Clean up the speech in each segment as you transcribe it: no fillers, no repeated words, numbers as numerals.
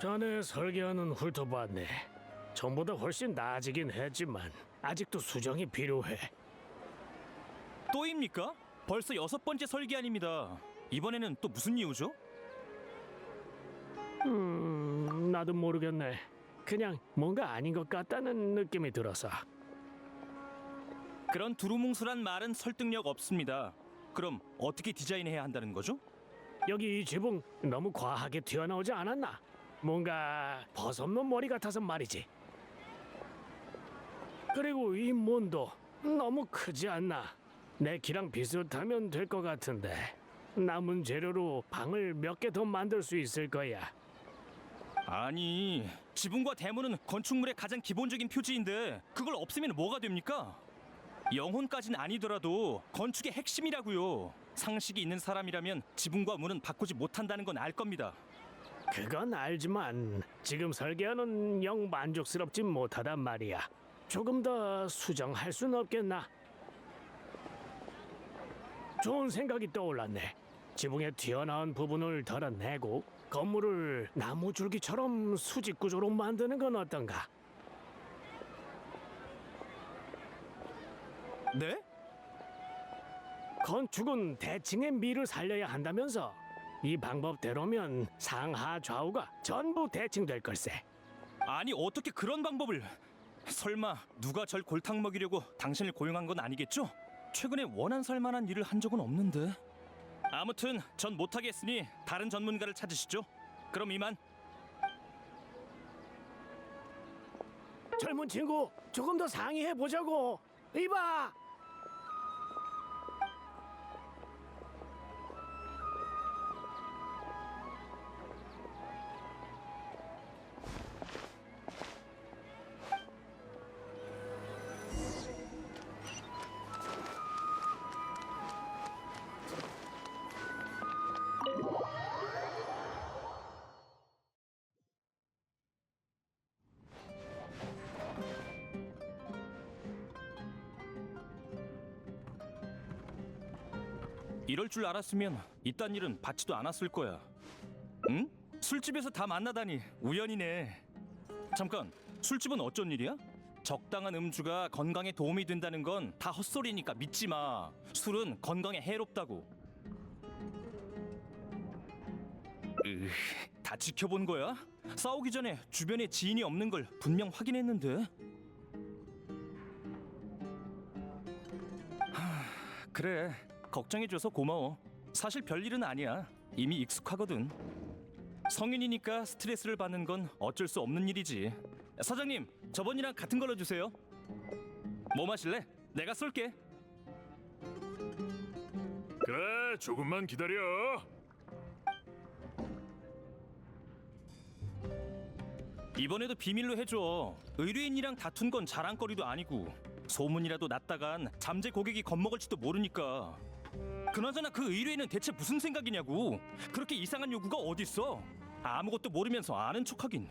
자네 설계하는 훑어봤네. 전보다 훨씬 나아지긴 했지만 아직도 수정이 필요해. 또입니까? 벌써 6번째 설계안입니다. 이번에는 또 무슨 이유죠? 나도 모르겠네. 그냥 뭔가 아닌 것 같다는 느낌이 들어서. 그런 두루뭉술한 말은 설득력 없습니다. 그럼 어떻게 디자인해야 한다는 거죠? 여기 이 지붕 너무 과하게 튀어나오지 않았나? 뭔가 버섯놈 머리 같아서 말이지. 그리고 이 문도 너무 크지 않나? 내 키랑 비슷하면 될 것 같은데 남은 재료로 방을 몇 개 더 만들 수 있을 거야. 아니, 지붕과 대문은 건축물의 가장 기본적인 표지인데 그걸 없애면 뭐가 됩니까? 영혼까진 아니더라도 건축의 핵심이라고요. 상식이 있는 사람이라면 지붕과 문은 바꾸지 못한다는 건 알 겁니다. 그건 알지만 지금 설계는 영 만족스럽지 못하단 말이야. 조금 더 수정할 순 없겠나? 좋은 생각이 떠올랐네. 지붕에 튀어나온 부분을 덜어내고 건물을 나무 줄기처럼 수직 구조로 만드는 건 어떤가? 네? 건축은 대칭의 미를 살려야 한다면서. 이 방법대로면 상하 좌우가 전부 대칭될 걸세. 아니, 어떻게 그런 방법을... 설마 누가 절 골탕 먹이려고 당신을 고용한 건 아니겠죠? 최근에 원한 살 만한 일을 한 적은 없는데. 아무튼 전 못하겠으니 다른 전문가를 찾으시죠. 그럼 이만. 젊은 친구, 조금 더 상의해 보자고. 이봐. 이럴 줄 알았으면 이딴 일은 받지도 않았을 거야. 응? 술집에서 다 만나다니 우연이네. 잠깐, 술집은 어쩐 일이야? 적당한 음주가 건강에 도움이 된다는 건 다 헛소리니까 믿지 마. 술은 건강에 해롭다고. 다 지켜본 거야? 싸우기 전에 주변에 지인이 없는 걸 분명 확인했는데. 그래, 걱정해줘서 고마워. 사실 별일은 아니야. 이미 익숙하거든. 성인이니까 스트레스를 받는 건 어쩔 수 없는 일이지. 사장님, 저번이랑 같은 걸로 주세요. 뭐 마실래? 내가 쏠게. 그래, 조금만 기다려. 이번에도 비밀로 해줘. 의뢰인이랑 다툰 건 자랑거리도 아니고 소문이라도 났다간 잠재 고객이 겁먹을지도 모르니까. 그나저나 그 의뢰인은 대체 무슨 생각이냐고. 그렇게 이상한 요구가 어딨어. 아무것도 모르면서 아는 척하긴.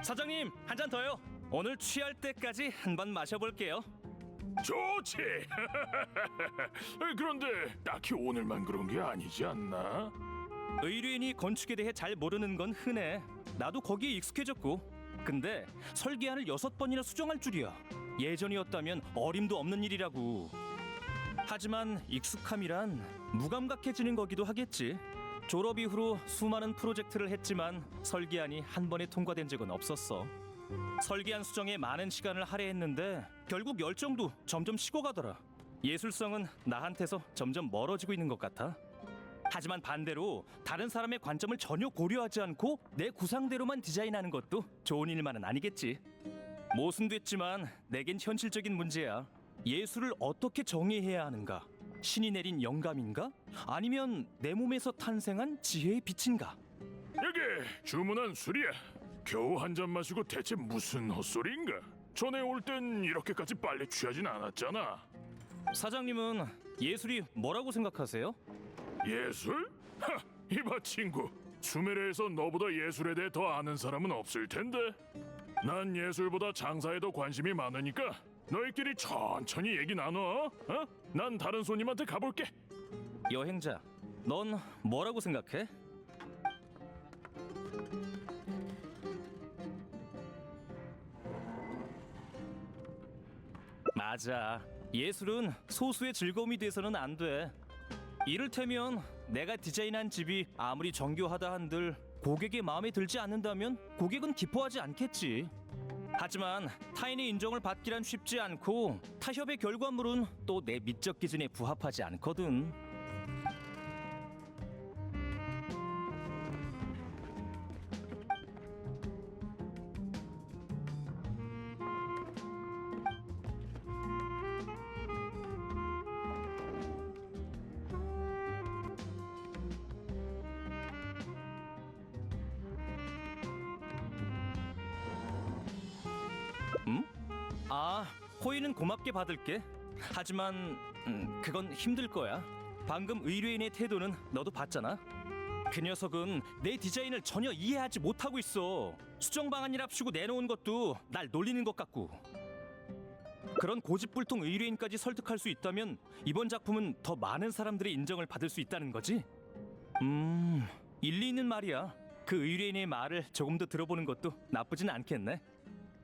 사장님, 한 잔 더요. 오늘 취할 때까지 한 번 마셔볼게요. 좋지. 그런데 딱히 오늘만 그런 게 아니지 않나? 의뢰인이 건축에 대해 잘 모르는 건 흔해. 나도 거기에 익숙해졌고. 근데 설계안을 6번이나 수정할 줄이야. 예전이었다면 어림도 없는 일이라고. 하지만 익숙함이란 무감각해지는 거기도 하겠지. 졸업 이후로 수많은 프로젝트를 했지만 설계안이 한 번에 통과된 적은 없었어. 설계안 수정에 많은 시간을 할애했는데 결국 열정도 점점 식어가더라. 예술성은 나한테서 점점 멀어지고 있는 것 같아. 하지만 반대로 다른 사람의 관점을 전혀 고려하지 않고 내 구상대로만 디자인하는 것도 좋은 일만은 아니겠지. 모순됐지만 내겐 현실적인 문제야. 예술을 어떻게 정의해야 하는가? 신이 내린 영감인가? 아니면 내 몸에서 탄생한 지혜의 빛인가? 여기 주문한 술이야. 겨우 한 잔 마시고 대체 무슨 헛소리인가? 전에 올 땐 이렇게까지 빨리 취하진 않았잖아. 사장님은 예술이 뭐라고 생각하세요? 예술? 하, 이봐 친구. 수메르에서 너보다 예술에 대해 더 아는 사람은 없을 텐데. 난 예술보다 장사에 더 관심이 많으니까 너희끼리 천천히 얘기 나눠. 어? 난 다른 손님한테 가볼게. 여행자, 넌 뭐라고 생각해? 맞아. 예술은 소수의 즐거움이 돼서는 안 돼. 이를테면 내가 디자인한 집이 아무리 정교하다 한들 고객의 마음에 들지 않는다면 고객은 기뻐하지 않겠지. 하지만 타인의 인정을 받기란 쉽지 않고 타협의 결과물은 또 내 미적 기준에 부합하지 않거든. 아, 호의는 고맙게 받을게. 하지만 그건 힘들 거야. 방금 의뢰인의 태도는 너도 봤잖아. 그 녀석은 내 디자인을 전혀 이해하지 못하고 있어. 수정 방안이랍시고 내놓은 것도 날 놀리는 것 같고. 그런 고집불통 의뢰인까지 설득할 수 있다면 이번 작품은 더 많은 사람들의 인정을 받을 수 있다는 거지? 일리 있는 말이야. 그 의뢰인의 말을 조금 더 들어보는 것도 나쁘진 않겠네.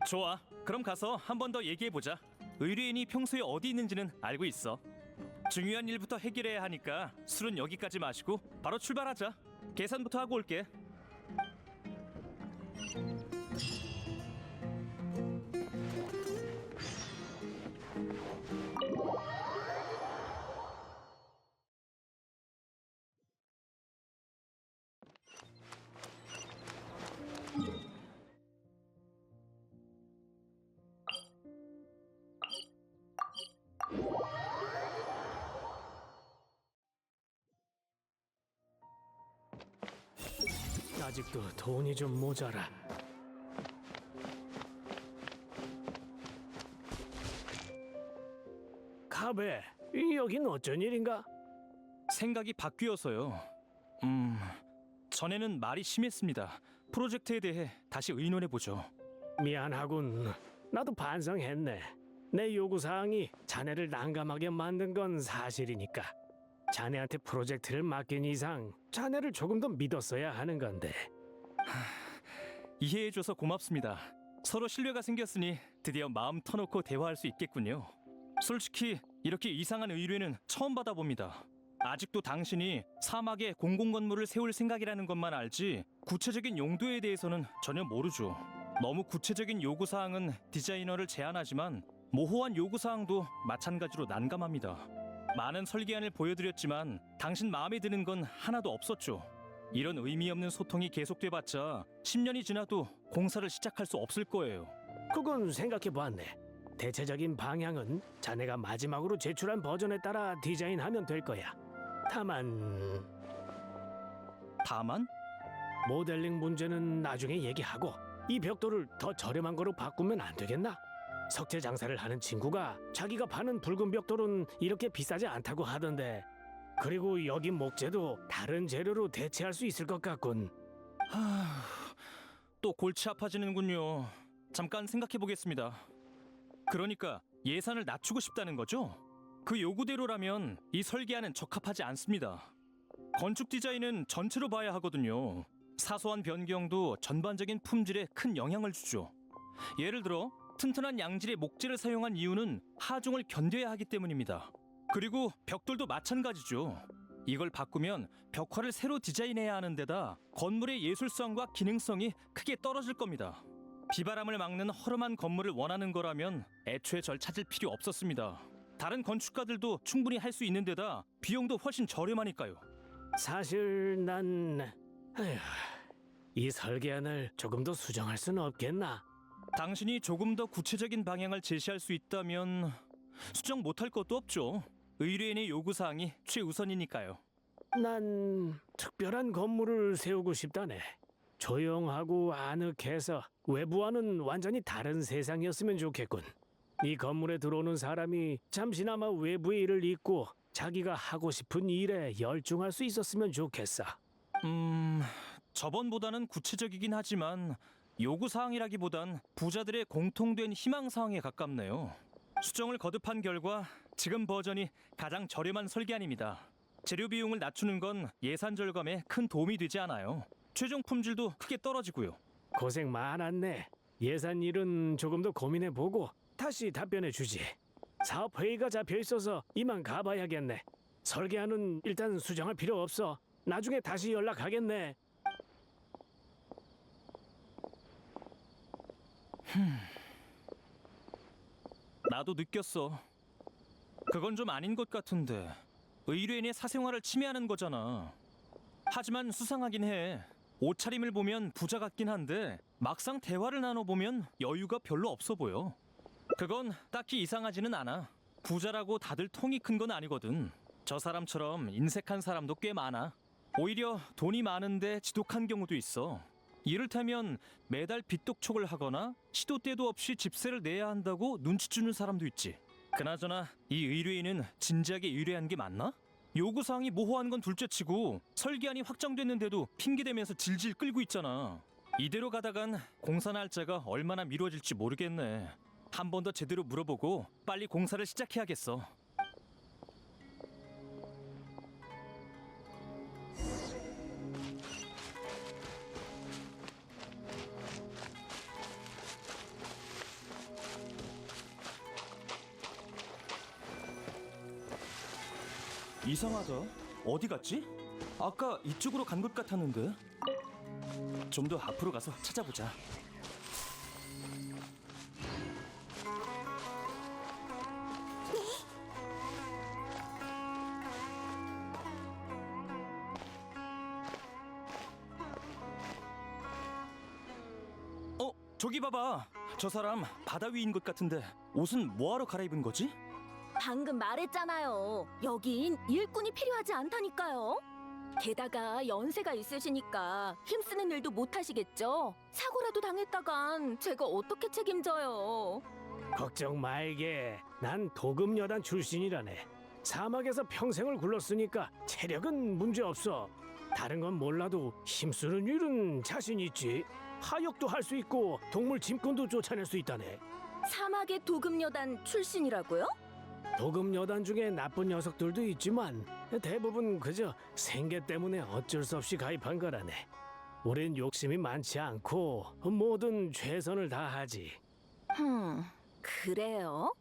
좋아. 그럼 가서 한 번 더 얘기해보자. 의뢰인이 평소에 어디 있는지는 알고 있어. 중요한 일부터 해결해야 하니까 술은 여기까지 마시고 바로 출발하자. 계산부터 하고 올게. 아직도 돈이 좀 모자라. 카베, 여긴 어쩐 일인가? 생각이 바뀌어서요. 전에는 말이 심했습니다. 프로젝트에 대해 다시 의논해보죠. 미안하군. 나도 반성했네. 내 요구사항이 자네를 난감하게 만든 건 사실이니까. 자네한테 프로젝트를 맡긴 이상 자네를 조금 더 믿었어야 하는 건데. 이해해줘서 고맙습니다. 서로 신뢰가 생겼으니 드디어 마음 터놓고 대화할 수 있겠군요. 솔직히 이렇게 이상한 의뢰는 처음 받아봅니다. 아직도 당신이 사막에 공공건물을 세울 생각이라는 것만 알지 구체적인 용도에 대해서는 전혀 모르죠. 너무 구체적인 요구사항은 디자이너를 제한하지만 모호한 요구사항도 마찬가지로 난감합니다. 많은 설계안을 보여드렸지만 당신 마음에 드는 건 하나도 없었죠. 이런 의미 없는 소통이 계속돼봤자 10년이 지나도 공사를 시작할 수 없을 거예요. 그건 생각해보았네. 대체적인 방향은 자네가 마지막으로 제출한 버전에 따라 디자인하면 될 거야. 다만 모델링 문제는 나중에 얘기하고 이 벽돌을 더 저렴한 거로 바꾸면 안 되겠나? 석재 장사를 하는 친구가 자기가 파는 붉은 벽돌은 이렇게 비싸지 않다고 하던데. 그리고 여기 목재도 다른 재료로 대체할 수 있을 것 같군. 또 골치 아파지는군요. 잠깐 생각해 보겠습니다. 그러니까 예산을 낮추고 싶다는 거죠? 그 요구대로라면 이 설계안은 적합하지 않습니다. 건축 디자인은 전체로 봐야 하거든요. 사소한 변경도 전반적인 품질에 큰 영향을 주죠. 예를 들어 튼튼한 양질의 목재를 사용한 이유는 하중을 견뎌야 하기 때문입니다. 그리고 벽돌도 마찬가지죠. 이걸 바꾸면 벽화를 새로 디자인해야 하는 데다 건물의 예술성과 기능성이 크게 떨어질 겁니다. 비바람을 막는 허름한 건물을 원하는 거라면 애초에 절 찾을 필요 없었습니다. 다른 건축가들도 충분히 할 수 있는 데다 비용도 훨씬 저렴하니까요. 사실 이 설계안을 조금 더 수정할 수는 없겠나? 당신이 조금 더 구체적인 방향을 제시할 수 있다면 수정 못할 것도 없죠. 의뢰인의 요구사항이 최우선이니까요. 난 특별한 건물을 세우고 싶다네. 조용하고 아늑해서 외부와는 완전히 다른 세상이었으면 좋겠군. 이 건물에 들어오는 사람이 잠시나마 외부의 일을 잊고 자기가 하고 싶은 일에 열중할 수 있었으면 좋겠어. 저번보다는 구체적이긴 하지만 요구 사항이라기보단 부자들의 공통된 희망 사항에 가깝네요. 수정을 거듭한 결과 지금 버전이 가장 저렴한 설계안입니다. 재료 비용을 낮추는 건 예산 절감에 큰 도움이 되지 않아요. 최종 품질도 크게 떨어지고요. 고생 많았네. 예산 일은 조금 더 고민해보고 다시 답변해 주지. 사업 회의가 잡혀 있어서 이만 가봐야겠네. 설계안은 일단 수정할 필요 없어. 나중에 다시 연락하겠네. 나도 느꼈어. 그건 좀 아닌 것 같은데. 의뢰인의 사생활을 침해하는 거잖아. 하지만 수상하긴 해. 옷차림을 보면 부자 같긴 한데 막상 대화를 나눠보면 여유가 별로 없어 보여. 그건 딱히 이상하지는 않아. 부자라고 다들 통이 큰 건 아니거든. 저 사람처럼 인색한 사람도 꽤 많아. 오히려 돈이 많은데 지독한 경우도 있어. 이를테면 매달 빚독촉을 하거나 시도 때도 없이 집세를 내야 한다고 눈치 주는 사람도 있지. 그나저나 이 의뢰인은 진지하게 의뢰한 게 맞나? 요구사항이 모호한 건 둘째치고 설계안이 확정됐는데도 핑계대면서 질질 끌고 있잖아. 이대로 가다간 공사 날짜가 얼마나 미뤄질지 모르겠네. 한 번 더 제대로 물어보고 빨리 공사를 시작해야겠어. 이상하다. 어디 갔지? 아까 이쪽으로 간 것 같았는데. 좀 더 앞으로 가서 찾아보자. 저기 봐봐. 저 사람 바다 위인 것 같은데 옷은 뭐하러 갈아입은 거지? 방금 말했잖아요. 여긴 일꾼이 필요하지 않다니까요. 게다가 연세가 있으시니까 힘쓰는 일도 못 하시겠죠? 사고라도 당했다간 제가 어떻게 책임져요? 걱정 말게. 난 도금여단 출신이라네. 사막에서 평생을 굴렀으니까 체력은 문제 없어. 다른 건 몰라도 힘쓰는 일은 자신 있지. 하역도 할 수 있고 동물 짐꾼도 쫓아낼 수 있다네. 사막의 도금여단 출신이라고요? 도금여단 중에 나쁜 녀석들도 있지만 대부분 그저 생계 때문에 어쩔 수 없이 가입한 거라네. 우린 욕심이 많지 않고 뭐든 최선을 다하지. 그래요?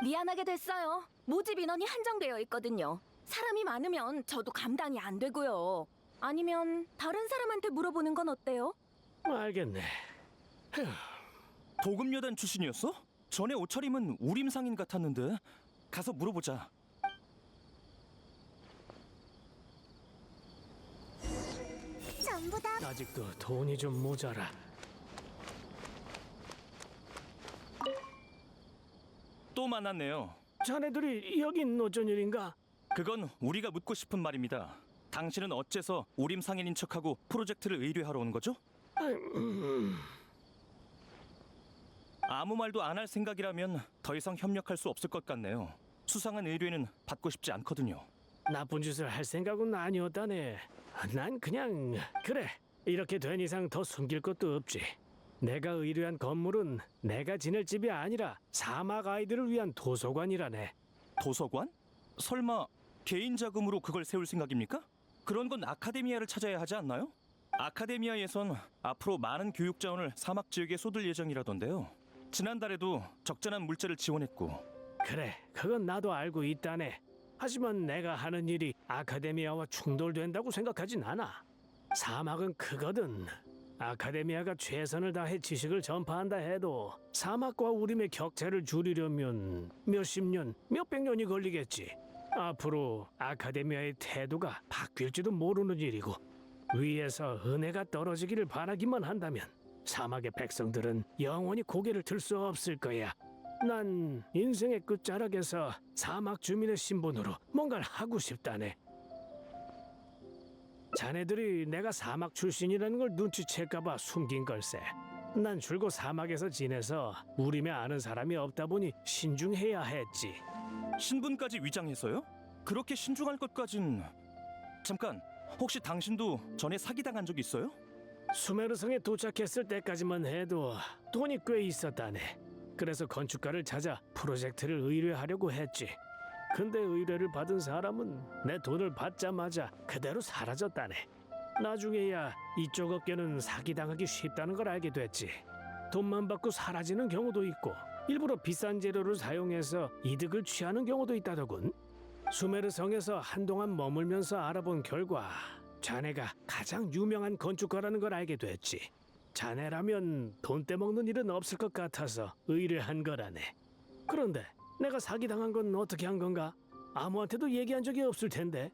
미안하게 됐어요. 모집 인원이 한정되어 있거든요. 사람이 많으면 저도 감당이 안 되고요. 아니면 다른 사람한테 물어보는 건 어때요? 알겠네. 도금여단 출신이었어? 전에 옷차림은 우림상인 같았는데. 가서 물어보자. 전부 다 아직도 돈이 좀 모자라. 또 만났네요. 자네들이 여긴 어쩐 일인가? 그건 우리가 묻고 싶은 말입니다. 당신은 어째서 우림상인인 척하고 프로젝트를 의뢰하러 온 거죠? 아무 말도 안 할 생각이라면 더 이상 협력할 수 없을 것 같네요. 수상한 의뢰는 받고 싶지 않거든요. 나쁜 짓을 할 생각은 아니었다네. 난 그냥 그래. 이렇게 된 이상 더 숨길 것도 없지. 내가 의뢰한 건물은 내가 지낼 집이 아니라 사막 아이들을 위한 도서관이라네. 도서관? 설마 개인 자금으로 그걸 세울 생각입니까? 그런 건 아카데미아를 찾아야 하지 않나요? 아카데미아에선 앞으로 많은 교육 자원을 사막 지역에 쏟을 예정이라던데요. 지난달에도 적절한 물자를 지원했고. 그래, 그건 나도 알고 있다네. 하지만 내가 하는 일이 아카데미아와 충돌된다고 생각하진 않아. 사막은 크거든. 아카데미아가 최선을 다해 지식을 전파한다 해도 사막과 우림의 격차를 줄이려면 몇십 년, 몇백 년이 걸리겠지. 앞으로 아카데미아의 태도가 바뀔지도 모르는 일이고 위에서 은혜가 떨어지기를 바라기만 한다면 사막의 백성들은 영원히 고개를 들 수 없을 거야. 난 인생의 끝자락에서 사막 주민의 신분으로 뭔가를 하고 싶다네. 자네들이 내가 사막 출신이라는 걸 눈치챌까봐 숨긴 걸세. 난 줄곧 사막에서 지내서 우림에 아는 사람이 없다 보니 신중해야 했지. 신분까지 위장해서요? 그렇게 신중할 것까진... 잠깐, 혹시 당신도 전에 사기당한 적 있어요? 수메르성에 도착했을 때까지만 해도 돈이 꽤 있었다네. 그래서 건축가를 찾아 프로젝트를 의뢰하려고 했지. 근데 의뢰를 받은 사람은 내 돈을 받자마자 그대로 사라졌다네. 나중에야 이쪽 업계는 사기당하기 쉽다는 걸 알게 됐지. 돈만 받고 사라지는 경우도 있고 일부러 비싼 재료를 사용해서 이득을 취하는 경우도 있다더군. 수메르성에서 한동안 머물면서 알아본 결과 자네가 가장 유명한 건축가라는 걸 알게 됐지. 자네라면 돈 떼먹는 일은 없을 것 같아서 의뢰한 거라네. 그런데 내가 사기당한 건 어떻게 한 건가? 아무한테도 얘기한 적이 없을 텐데.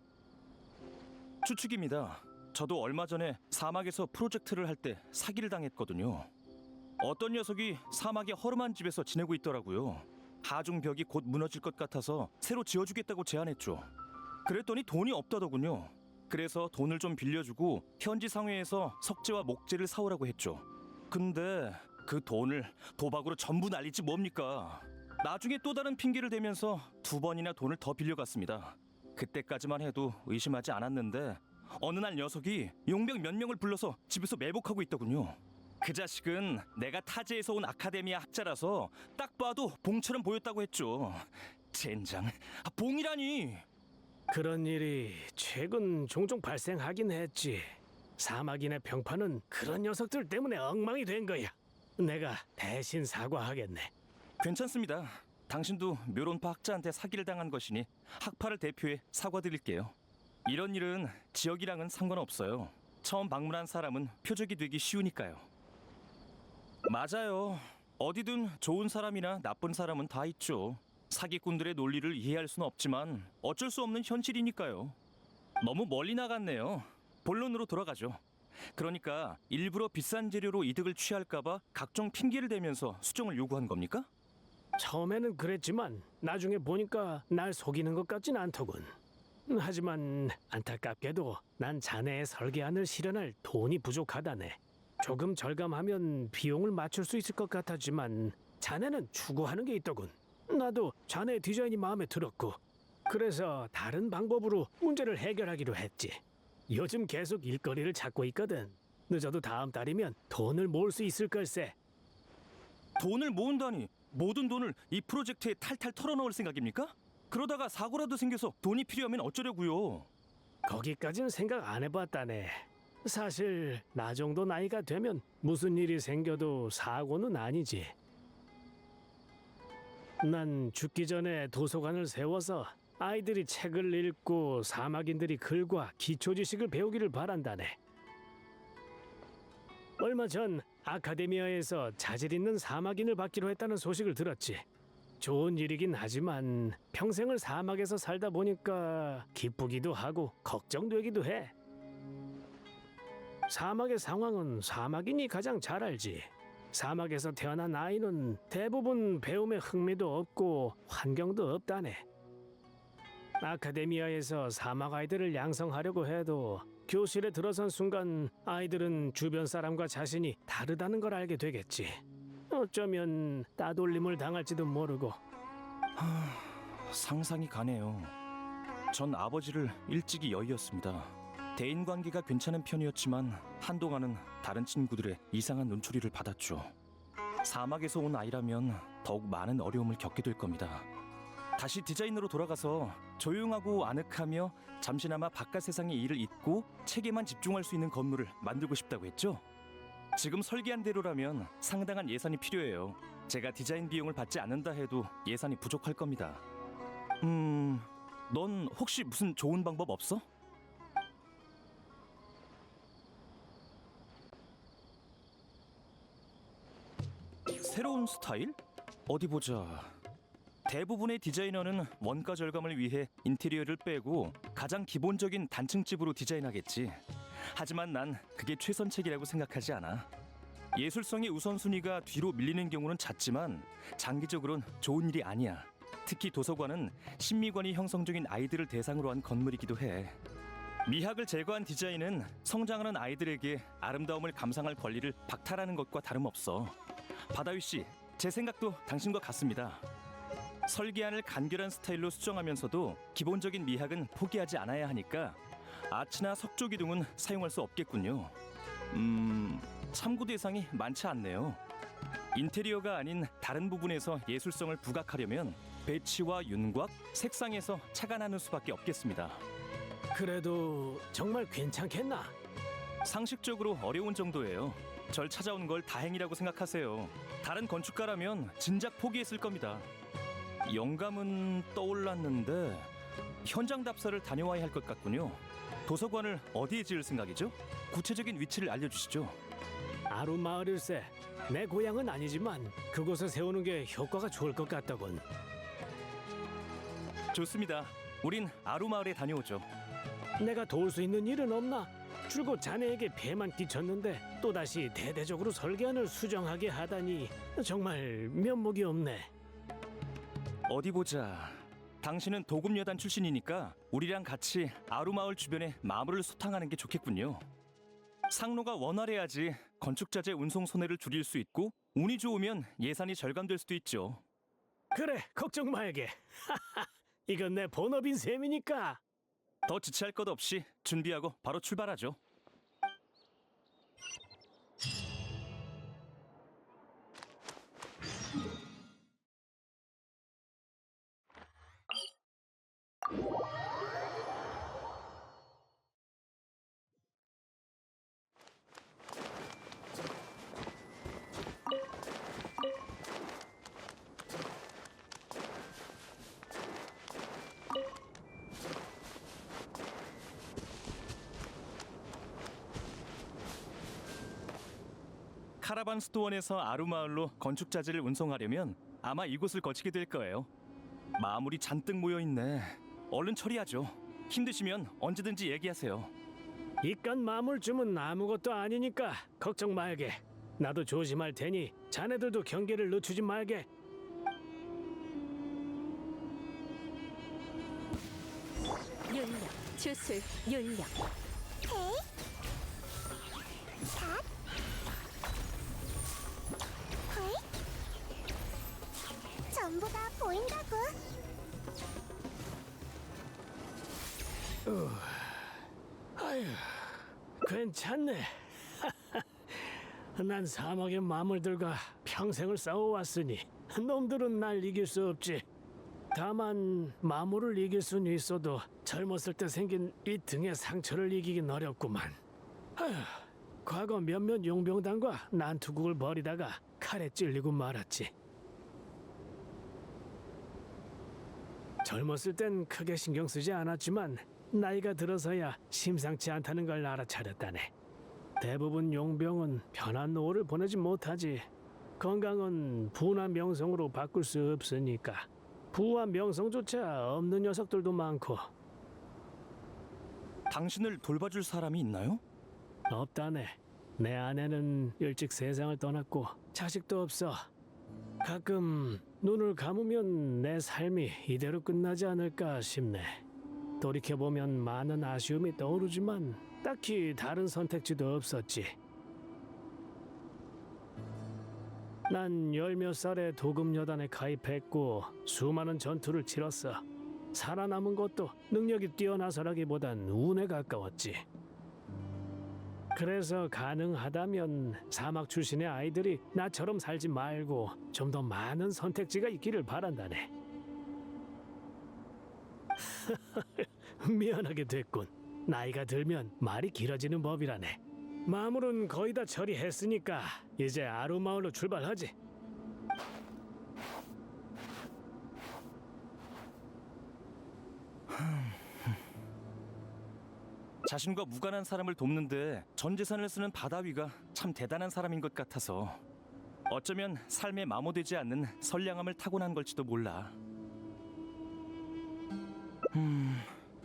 추측입니다. 저도 얼마 전에 사막에서 프로젝트를 할 때 사기를 당했거든요. 어떤 녀석이 사막의 허름한 집에서 지내고 있더라고요. 하중 벽이 곧 무너질 것 같아서 새로 지어주겠다고 제안했죠. 그랬더니 돈이 없다더군요. 그래서 돈을 좀 빌려주고 현지 상회에서 석재와 목재를 사오라고 했죠. 근데 그 돈을 도박으로 전부 날리지 뭡니까? 나중에 또 다른 핑계를 대면서 2번이나 돈을 더 빌려갔습니다. 그때까지만 해도 의심하지 않았는데 어느 날 녀석이 용병 몇 명을 불러서 집에서 매복하고 있더군요. 그 자식은 내가 타지에서 온 아카데미아 학자라서 딱 봐도 봉처럼 보였다고 했죠. 젠장, 봉이라니! 그런 일이 최근 종종 발생하긴 했지. 사막인의 평판은 그런 녀석들 때문에 엉망이 된 거야. 내가 대신 사과하겠네. 괜찮습니다. 당신도 묘론파 학자한테 사기를 당한 것이니 학파를 대표해 사과드릴게요. 이런 일은 지역이랑은 상관없어요. 처음 방문한 사람은 표적이 되기 쉬우니까요. 맞아요. 어디든 좋은 사람이나 나쁜 사람은 다 있죠. 사기꾼들의 논리를 이해할 수는 없지만 어쩔 수 없는 현실이니까요. 너무 멀리 나갔네요. 본론으로 돌아가죠. 그러니까 일부러 비싼 재료로 이득을 취할까봐 각종 핑계를 대면서 수정을 요구한 겁니까? 처음에는 그랬지만 나중에 보니까 날 속이는 것 같진 않더군. 하지만 안타깝게도 난 자네의 설계안을 실현할 돈이 부족하다네. 조금 절감하면 비용을 맞출 수 있을 것 같았지만 자네는 추구하는 게 있더군. 나도 자네의 디자인이 마음에 들었고 그래서 다른 방법으로 문제를 해결하기로 했지. 요즘 계속 일거리를 찾고 있거든. 늦어도 다음 달이면 돈을 모을 수 있을 걸세. 돈을 모은다니 모든 돈을 이 프로젝트에 탈탈 털어넣을 생각입니까? 그러다가 사고라도 생겨서 돈이 필요하면 어쩌려고요? 거기까지는 생각 안 해봤다네. 사실 나 정도 나이가 되면 무슨 일이 생겨도 사고는 아니지. 난 죽기 전에 도서관을 세워서 아이들이 책을 읽고 사막인들이 글과 기초 지식을 배우기를 바란다네. 얼마 전 아카데미아에서 자질 있는 사막인을 받기로 했다는 소식을 들었지. 좋은 일이긴 하지만 평생을 사막에서 살다 보니까 기쁘기도 하고 걱정되기도 해. 사막의 상황은 사막인이 가장 잘 알지. 사막에서 태어난 아이는 대부분 배움에 흥미도 없고 환경도 없다네. 아카데미아에서 사막 아이들을 양성하려고 해도 교실에 들어선 순간 아이들은 주변 사람과 자신이 다르다는 걸 알게 되겠지. 어쩌면 따돌림을 당할지도 모르고. 상상이 가네요. 전 아버지를 일찍이 여의었습니다. 대인관계가 괜찮은 편이었지만 한동안은 다른 친구들의 이상한 눈초리를 받았죠. 사막에서 온 아이라면 더욱 많은 어려움을 겪게 될 겁니다. 다시 디자인으로 돌아가서 조용하고 아늑하며 잠시나마 바깥 세상의 일을 잊고 책에만 집중할 수 있는 건물을 만들고 싶다고 했죠? 지금 설계한 대로라면 상당한 예산이 필요해요. 제가 디자인 비용을 받지 않는다 해도 예산이 부족할 겁니다. 넌 혹시 무슨 좋은 방법 없어? 새로운 스타일? 어디 보자. 대부분의 디자이너는 원가 절감을 위해 인테리어를 빼고 가장 기본적인 단층집으로 디자인하겠지. 하지만 난 그게 최선책이라고 생각하지 않아. 예술성의 우선순위가 뒤로 밀리는 경우는 잦지만 장기적으로는 좋은 일이 아니야. 특히 도서관은 심미관이 형성적인 아이들을 대상으로 한 건물이기도 해. 미학을 제거한 디자인은 성장하는 아이들에게 아름다움을 감상할 권리를 박탈하는 것과 다름없어. 바다위 씨, 제 생각도 당신과 같습니다. 설계안을 간결한 스타일로 수정하면서도 기본적인 미학은 포기하지 않아야 하니까 아치나 석조 기둥은 사용할 수 없겠군요. 참고 대상이 많지 않네요. 인테리어가 아닌 다른 부분에서 예술성을 부각하려면 배치와 윤곽, 색상에서 차가 나는 수밖에 없겠습니다. 그래도 정말 괜찮겠나? 상식적으로 어려운 정도예요. 절 찾아온 걸 다행이라고 생각하세요. 다른 건축가라면 진작 포기했을 겁니다. 영감은 떠올랐는데 현장 답사를 다녀와야 할 것 같군요. 도서관을 어디에 지을 생각이죠? 구체적인 위치를 알려주시죠. 아루마을일세. 내 고향은 아니지만 그곳에 세우는 게 효과가 좋을 것 같더군. 좋습니다. 우린 아루마을에 다녀오죠. 내가 도울 수 있는 일은 없나? 줄곧 자네에게 폐만 끼쳤는데 또다시 대대적으로 설계안을 수정하게 하다니 정말 면목이 없네. 어디 보자. 당신은 도금여단 출신이니까 우리랑 같이 아루마을 주변에 마물을 소탕하는 게 좋겠군요. 상로가 원활해야지 건축자재 운송 손해를 줄일 수 있고 운이 좋으면 예산이 절감될 수도 있죠. 그래, 걱정 말게. 이건 내 본업인 셈이니까. 더 지체할 것 없이 준비하고 바로 출발하죠. 카라반 수도원에서 아루마을로 건축 자재를 운송하려면 아마 이곳을 거치게 될 거예요. 마물이 잔뜩 모여 있네. 얼른 처리하죠. 힘드시면 언제든지 얘기하세요. 이깟 마물쯤은 아무것도 아니니까 걱정 말게. 나도 조심할 테니 자네들도 경계를 늦추지 말게. 윤력, 주술, 윤력. 헤이 샷 헤이 전부 다 보인다고. 아휴, 괜찮네. 난 사막의 마물들과 평생을 싸워왔으니 놈들은 날 이길 수 없지. 다만 마물을 이길 수는 있어도 젊었을 때 생긴 이 등의 상처를 이기긴 어렵구만. 아휴, 과거 몇몇 용병단과 난투극을 벌이다가 칼에 찔리고 말았지. 젊었을 땐 크게 신경 쓰지 않았지만 나이가 들어서야 심상치 않다는 걸 알아차렸다네. 대부분 용병은 편한 노후를 보내지 못하지. 건강은 부나 명성으로 바꿀 수 없으니까. 부와 명성조차 없는 녀석들도 많고. 당신을 돌봐줄 사람이 있나요? 없다네. 내 아내는 일찍 세상을 떠났고 자식도 없어. 가끔 눈을 감으면 내 삶이 이대로 끝나지 않을까 싶네. 돌이켜보면 많은 아쉬움이 떠오르지만 딱히 다른 선택지도 없었지. 난 10몇 살에 도금여단에 가입했고 수많은 전투를 치렀어. 살아남은 것도 능력이 뛰어나서라기보단 운에 가까웠지. 그래서 가능하다면 사막 출신의 아이들이 나처럼 살지 말고 좀 더 많은 선택지가 있기를 바란다네. 미안하게 됐군. 나이가 들면 말이 길어지는 법이라네. 마물은 거의 다 처리했으니까 이제 아루마을로 출발하지. 자신과 무관한 사람을 돕는데 전 재산을 쓰는 바다위가 참 대단한 사람인 것 같아서 어쩌면 삶에 마모되지 않는 선량함을 타고난 걸지도 몰라.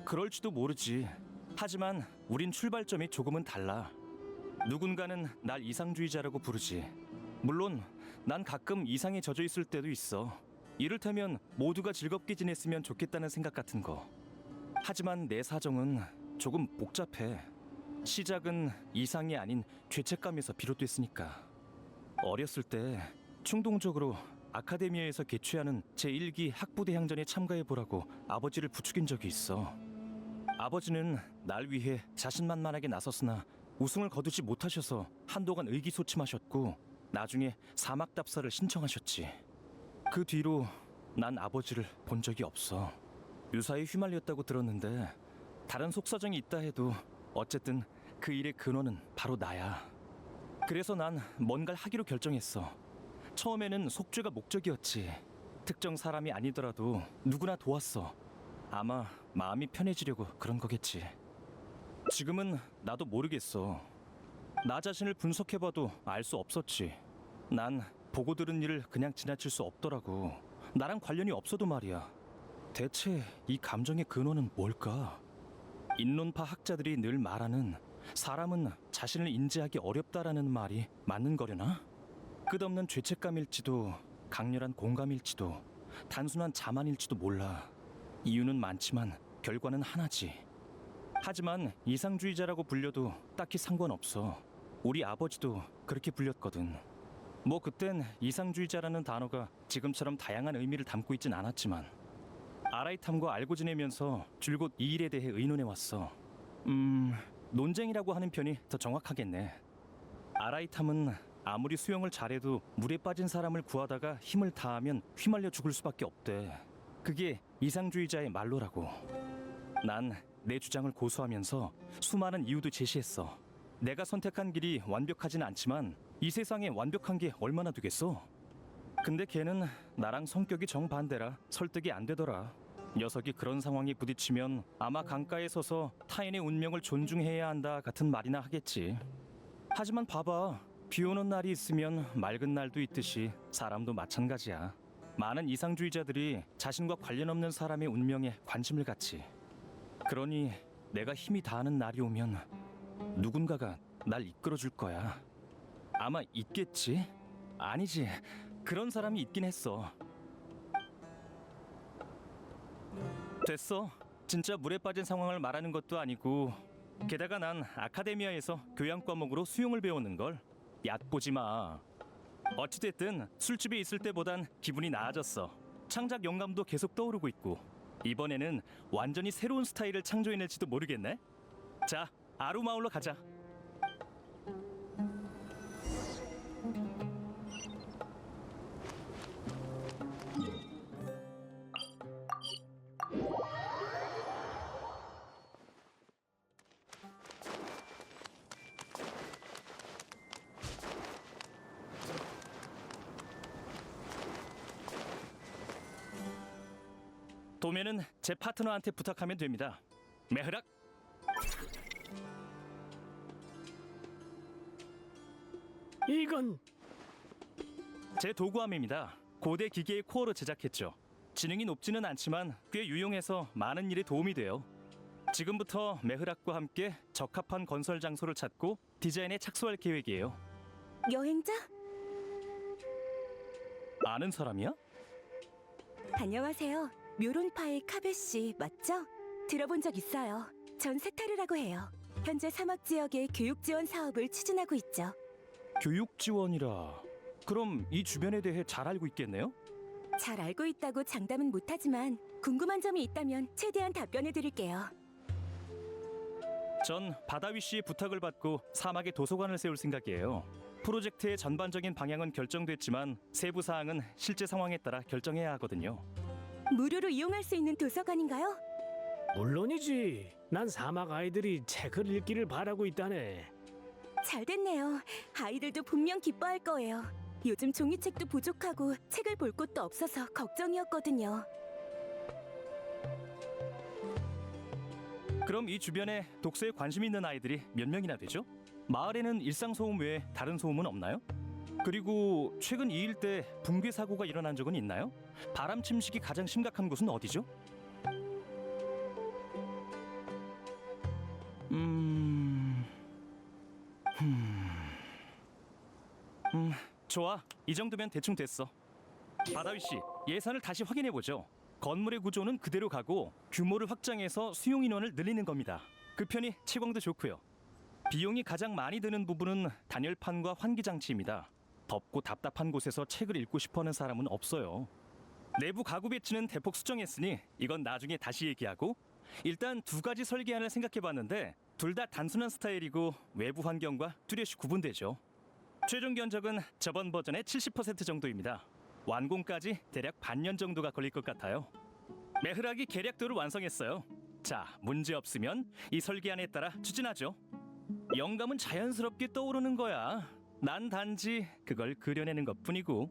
그럴지도 모르지. 하지만 우린 출발점이 조금은 달라. 누군가는 날 이상주의자라고 부르지. 물론 난 가끔 이상에 젖어 있을 때도 있어. 이를테면 모두가 즐겁게 지냈으면 좋겠다는 생각 같은 거. 하지만 내 사정은 조금 복잡해. 시작은 이상이 아닌 죄책감에서 비롯됐으니까. 어렸을 때 충동적으로 아카데미아에서 개최하는 제1기 학부대항전에 참가해보라고 아버지를 부추긴 적이 있어. 아버지는 날 위해 자신만만하게 나섰으나 우승을 거두지 못하셔서 한동안 의기소침하셨고 나중에 사막 답사를 신청하셨지. 그 뒤로 난 아버지를 본 적이 없어. 유사에 휘말렸다고 들었는데 다른 속사정이 있다 해도 어쨌든 그 일의 근원은 바로 나야. 그래서 난 뭔가를 하기로 결정했어. 처음에는 속죄가 목적이었지. 특정 사람이 아니더라도 누구나 도왔어. 아마 마음이 편해지려고 그런 거겠지. 지금은 나도 모르겠어. 나 자신을 분석해봐도 알 수 없었지. 난 보고 들은 일을 그냥 지나칠 수 없더라고. 나랑 관련이 없어도 말이야. 대체 이 감정의 근원은 뭘까? 인론파 학자들이 늘 말하는 사람은 자신을 인지하기 어렵다라는 말이 맞는 거려나? 끝없는 죄책감일지도 강렬한 공감일지도 단순한 자만일지도 몰라. 이유는 많지만 결과는 하나지. 하지만 이상주의자라고 불려도 딱히 상관없어. 우리 아버지도 그렇게 불렸거든. 뭐 그땐 이상주의자라는 단어가 지금처럼 다양한 의미를 담고 있진 않았지만 아라이탐과 알고 지내면서 줄곧 이 일에 대해 의논해왔어. 논쟁이라고 하는 편이 더 정확하겠네. 아라이탐은 아무리 수영을 잘해도 물에 빠진 사람을 구하다가 힘을 다하면 휘말려 죽을 수밖에 없대. 그게 이상주의자의 말로라고. 난 내 주장을 고수하면서 수많은 이유도 제시했어. 내가 선택한 길이 완벽하진 않지만 이 세상에 완벽한 게 얼마나 되겠어? 근데 걔는 나랑 성격이 정반대라 설득이 안 되더라. 녀석이 그런 상황에 부딪히면 아마 강가에 서서 타인의 운명을 존중해야 한다 같은 말이나 하겠지. 하지만 봐봐. 비 오는 날이 있으면 맑은 날도 있듯이 사람도 마찬가지야. 많은 이상주의자들이 자신과 관련 없는 사람의 운명에 관심을 갖지. 그러니 내가 힘이 다하는 날이 오면 누군가가 날 이끌어줄 거야. 아마 있겠지? 아니지. 그런 사람이 있긴 했어. 됐어. 진짜 물에 빠진 상황을 말하는 것도 아니고 게다가 난 아카데미아에서 교양 과목으로 수영을 배웠는걸. 얕보지 마. 어찌됐든 술집에 있을 때보단 기분이 나아졌어. 창작 영감도 계속 떠오르고 있고 이번에는 완전히 새로운 스타일을 창조해낼지도 모르겠네. 자, 아루마을로 가자. 도면은 제 파트너한테 부탁하면 됩니다. 메흐락. 이건 제 도구함입니다. 고대 기계의 코어로 제작했죠. 지능이 높지는 않지만 꽤 유용해서 많은 일에 도움이 돼요. 지금부터 메흐락과 함께 적합한 건설 장소를 찾고 디자인에 착수할 계획이에요. 여행자? 아는 사람이야? 안녕하세요. 묘론파의 카베 씨 맞죠? 들어본 적 있어요. 전 세타르라고 해요. 현재 사막 지역의 교육 지원 사업을 추진하고 있죠. 교육 지원이라. 그럼 이 주변에 대해 잘 알고 있겠네요? 잘 알고 있다고 장담은 못하지만 궁금한 점이 있다면 최대한 답변해 드릴게요. 전 바다위 씨의 부탁을 받고 사막에 도서관을 세울 생각이에요. 프로젝트의 전반적인 방향은 결정됐지만 세부 사항은 실제 상황에 따라 결정해야 하거든요. 무료로 이용할 수 있는 도서관인가요? 물론이지. 난 사막 아이들이 책을 읽기를 바라고 있다네. 잘 됐네요. 아이들도 분명 기뻐할 거예요. 요즘 종이책도 부족하고 책을 볼 곳도 없어서 걱정이었거든요. 그럼 이 주변에 독서에 관심 있는 아이들이 몇 명이나 되죠? 마을에는 일상 소음 외에 다른 소음은 없나요? 그리고 최근 이 일 때 붕괴 사고가 일어난 적은 있나요? 바람 침식이 가장 심각한 곳은 어디죠? 좋아. 이 정도면 대충 됐어. 바다위 씨, 예산을 다시 확인해 보죠. 건물의 구조는 그대로 가고 규모를 확장해서 수용 인원을 늘리는 겁니다. 그 편이 채광도 좋고요. 비용이 가장 많이 드는 부분은 단열판과 환기 장치입니다. 덥고 답답한 곳에서 책을 읽고 싶어하는 사람은 없어요. 내부 가구 배치는 대폭 수정했으니 이건 나중에 다시 얘기하고 일단 두 가지 설계안을 생각해봤는데 둘 다 단순한 스타일이고 외부 환경과 뚜렷이 구분되죠. 최종 견적은 저번 버전의 70% 정도입니다. 완공까지 대략 반년 정도가 걸릴 것 같아요. 메흐락이 계략도를 완성했어요. 자, 문제 없으면 이 설계안에 따라 추진하죠. 영감은 자연스럽게 떠오르는 거야. 난 단지 그걸 그려내는 것뿐이고.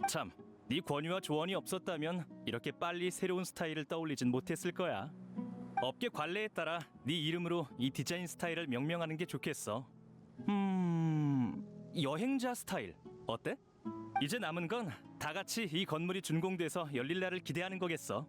참, 네 권유와 조언이 없었다면 이렇게 빨리 새로운 스타일을 떠올리진 못했을 거야. 업계 관례에 따라 네 이름으로 이 디자인 스타일을 명명하는 게 좋겠어. 여행자 스타일 어때? 이제 남은 건 다 같이 이 건물이 준공돼서 열릴 날을 기대하는 거겠어.